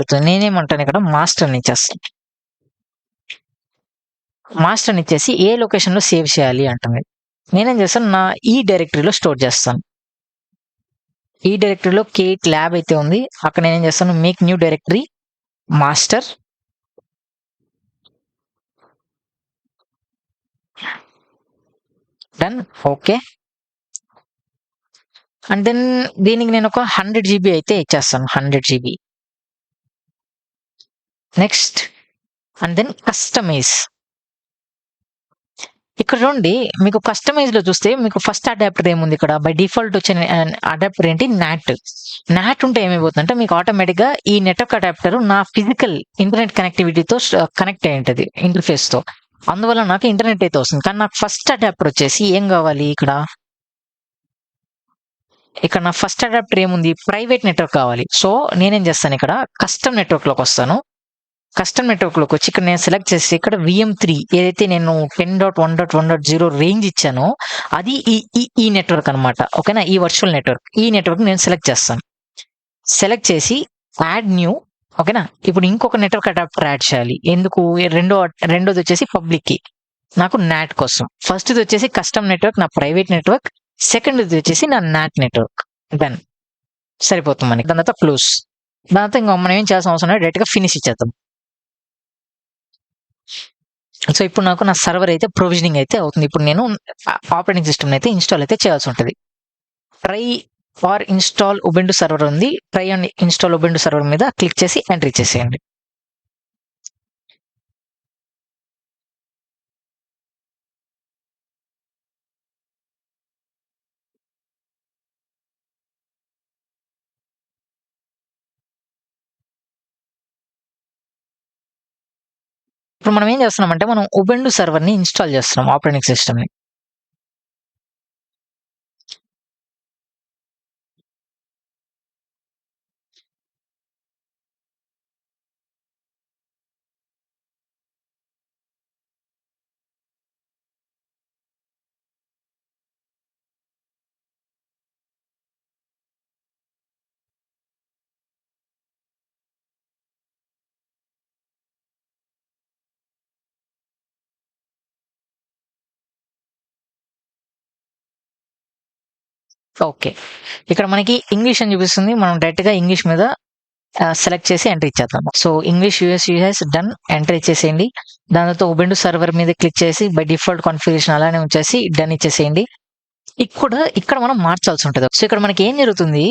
అడుగుతుంది. నేనేమంటాను ఇక్కడ మాస్టర్ని ఇచ్చేస్తాను. మాస్టర్ని ఇచ్చేసి ఏ లొకేషన్లో సేవ్ చేయాలి అంటుంది. నేనేం చేస్తాను, నా ఈ డైరెక్టరీలో స్టోర్ చేస్తాను. ఈ డైరెక్టరీలో కేట్ ల్యాబ్ అయితే ఉంది. అక్కడ నేనేం చేస్తాను, make new directory master, done, okay. And then దీనికి నేను ఒక 100 GB అయితే ఇచ్చేస్తాను. 100 GB. Next and then customise. ఇక్కడ చూడండి, మీకు కస్టమైజ్లో చూస్తే మీకు ఫస్ట్ అడాప్టర్ ఏముంది ఇక్కడ, బై డిఫాల్ట్ వచ్చిన అడాప్టర్ ఏంటి, నాట్. నాట్ ఉంటే ఏమైపోతుందంటే మీకు ఆటోమేటిక్గా ఈ నెట్వర్క్ అడాప్టర్ నా ఫిజికల్ ఇంటర్నెట్ కనెక్టివిటీతో కనెక్ట్ అయి ఉంటుంది ఇంటర్ఫేస్తో. అందువల్ల నాకు ఇంటర్నెట్ అయితే వస్తుంది. కానీ నాకు ఫస్ట్ అడాప్టర్ వచ్చేసి ఏం కావాలి, ఇక్కడ నా ఫస్ట్ అడాప్టర్ ఏముంది, ప్రైవేట్ నెట్వర్క్ కావాలి. సో నేనేం చేస్తాను, ఇక్కడ కస్టమ్ నెట్వర్క్లోకి వస్తాను. కస్టమ్ నెట్వర్క్లోకి వచ్చి ఇక్కడ నేను సెలెక్ట్ చేసి ఇక్కడ VM3 ఏదైతే నేను 10.1.1.0 రేంజ్ ఇచ్చానో అది ఈ నెట్వర్క్ అనమాట. ఓకేనా, ఈ వర్చువల్ నెట్వర్క్, ఈ నెట్వర్క్ నేను సెలెక్ట్ చేస్తాను. సెలెక్ట్ చేసి యాడ్ న్యూ. ఓకేనా, ఇప్పుడు ఇంకొక నెట్వర్క్ అడాప్టర్ యాడ్ చేయాలి. ఎందుకు, రెండోది వచ్చేసి పబ్లిక్కి, నాకు నాట్ కోసం. ఫస్ట్ది వచ్చేసి కస్టమ్ నెట్వర్క్, నా ప్రైవేట్ నెట్వర్క్. సెకండ్ది వచ్చేసి నా నాట్ నెట్వర్క్. డన్, సరిపోతుంది మనకి. దాని తర్వాత క్లోజ్. దాని తర్వాత ఇంకా మనం ఏం చేయాల్సిన అవసరం లేదు, డైరెక్ట్గా ఫినిష్ ఇచ్చేద్దాం. సో ఇప్పుడు నాకు నా సర్వర్ అయితే ప్రొవిజనింగ్ అయితే అవుతుంది. ఇప్పుడు నేను ఆపరేటింగ్ సిస్టమ్ అయితే ఇన్స్టాల్ అయితే చేయాల్సి ఉంటుంది. Try or install Ubuntu server ఉంది. Try and install Ubuntu server మీద క్లిక్ చేసి ఎంటర్ చేసేయండి. ఇప్పుడు మనం ఏం చేస్తున్నామంటే మనం ఉబుంటు సర్వర్ని ఇన్స్టాల్ చేస్తున్నాం, ఆపరేటింగ్ సిస్టమ్ని. ఓకే, ఇక్కడ మనకి ఇంగ్లీష్ అని చూపిస్తుంది. మనం డైరెక్ట్గా ఇంగ్లీష్ మీద సెలెక్ట్ చేసి ఎంటర్ ఇచ్చేద్దాం. So English US done, enter ఇచ్చేసేయండి. దాని తర్వాత ఉబుంటు సర్వర్ మీద క్లిక్ చేసి బై డిఫాల్ట్ కాన్ఫిగరేషన్ అలానే ఉంచేసి డన్ ఇచ్చేసేయండి. ఇక్కడ మనం మార్చాల్సి ఉంటుంది. సో ఇక్కడ మనకి ఏం జరుగుతుంది,